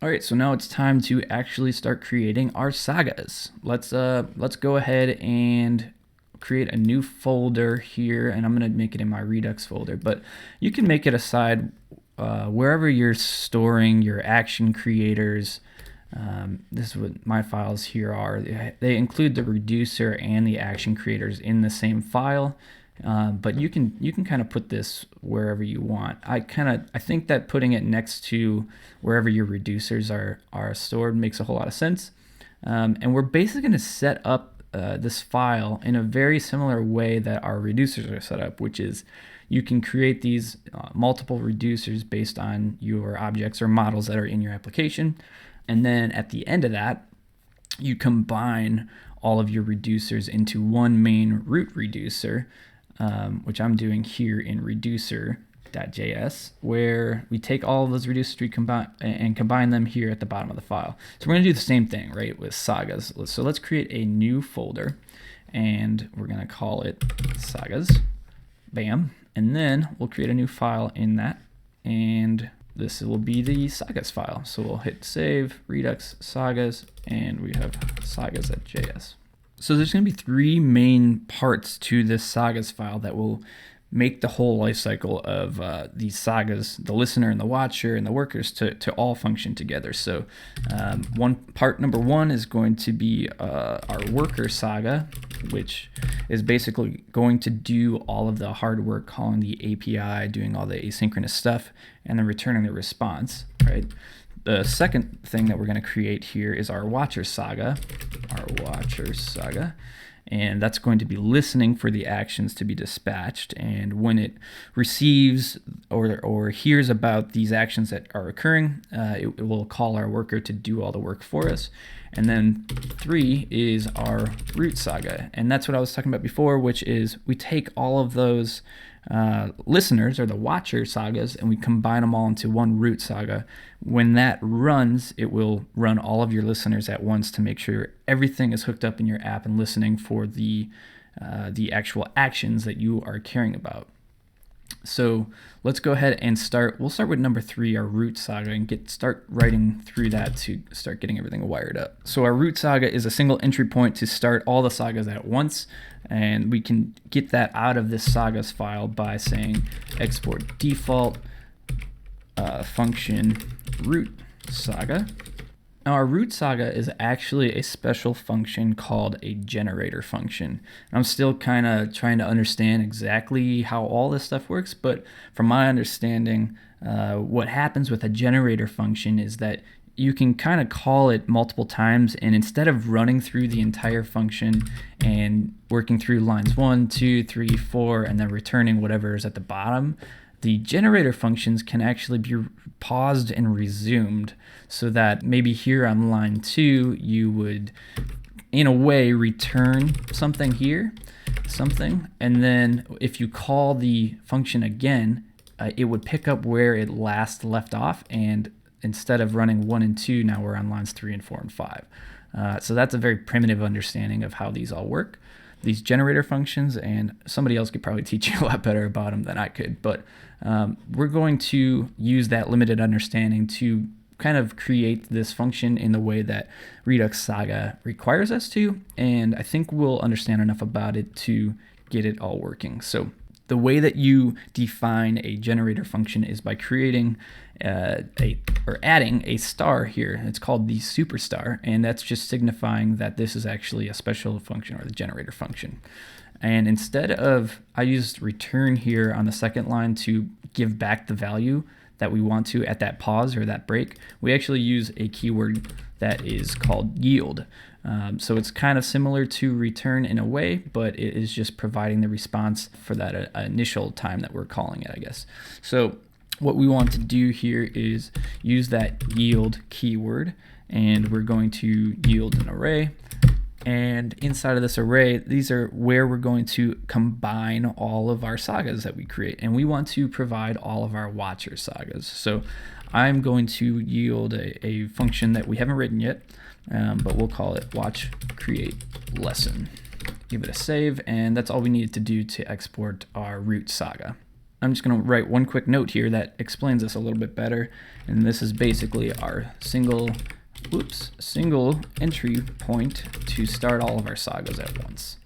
All right, so now it's time to actually start creating our sagas. Let's go ahead and create a new folder here, and I'm gonna make it in my Redux folder, but you can make it aside wherever you're storing your action creators. This is what my files here are. They include the reducer and the action creators in the same file. But you can kind of put this wherever you want. I think that putting it next to wherever your reducers are stored makes a whole lot of sense. And we're basically going to set up this file in a very similar way that our reducers are set up, which is you can create these multiple reducers based on your objects or models that are in your application. And then at the end of that, you combine all of your reducers into one main root reducer, which I'm doing here in reducer.js, where we take all of those reducers and combine them here at the bottom of the file. So we're going to do the same thing, right, with sagas. So let's create a new folder, and we're going to call it sagas. Bam. And then we'll create a new file in that, and this will be the sagas file. So we'll hit save, redux sagas, and we have sagas.js. So there's going to be three main parts to this sagas file that will make the whole lifecycle of these sagas, the listener and the watcher and the workers, to all function together. So number one is going to be our worker saga, which is basically going to do all of the hard work, calling the API, doing all the asynchronous stuff, and then returning the response, right? The second thing that we're going to create here is our watcher saga, and that's going to be listening for the actions to be dispatched. And when it receives or hears about these actions that are occurring, it will call our worker to do all the work for us. And then three is our root saga, and that's what I was talking about before, which is we take all of those listeners or the watcher sagas and we combine them all into one root saga. When that runs, it will run all of your listeners at once to make sure everything is hooked up in your app and listening for the actual actions that you are caring about. So let's go ahead and start. We'll start with number three, our root saga, and start writing through that to start getting everything wired up. So our root saga is a single entry point to start all the sagas at once, and we can get that out of this sagas file by saying export default function root saga. Now, our root saga is actually a special function called a generator function. I'm still kind of trying to understand exactly how all this stuff works, but from my understanding, what happens with a generator function is that you can kind of call it multiple times, and instead of running through the entire function and working through lines 1, 2, 3, 4, and then returning whatever is at the bottom, the generator functions can actually be paused and resumed, so that maybe here on line 2 you would in a way return something here, and then if you call the function again, it would pick up where it last left off, and instead of running 1 and 2, now we're on lines 3 and 4 and 5. So that's a very primitive understanding of how these all work, these generator functions, and somebody else could probably teach you a lot better about them than I could, but we're going to use that limited understanding to kind of create this function in the way that redux-saga requires us to, and I think we'll understand enough about it to get it all working. So the way that you define a generator function is by creating adding a star here. It's called the superstar, and that's just signifying that this is actually a special function, or the generator function. And instead of, I used return here on the second line to give back the value that we want to at that pause or that break, we actually use a keyword that is called yield. So it's kind of similar to return in a way, but it is just providing the response for that initial time that we're calling it, I guess. So what we want to do here is use that yield keyword, and we're going to yield an array. And inside of this array, these are where we're going to combine all of our sagas that we create. And we want to provide all of our watcher sagas. So I'm going to yield a function that we haven't written yet, but we'll call it watch create lesson. Give it a save, and that's all we needed to do to export our root saga. I'm just going to write one quick note here that explains this a little bit better. And this is basically our single entry point to start all of our sagas at once.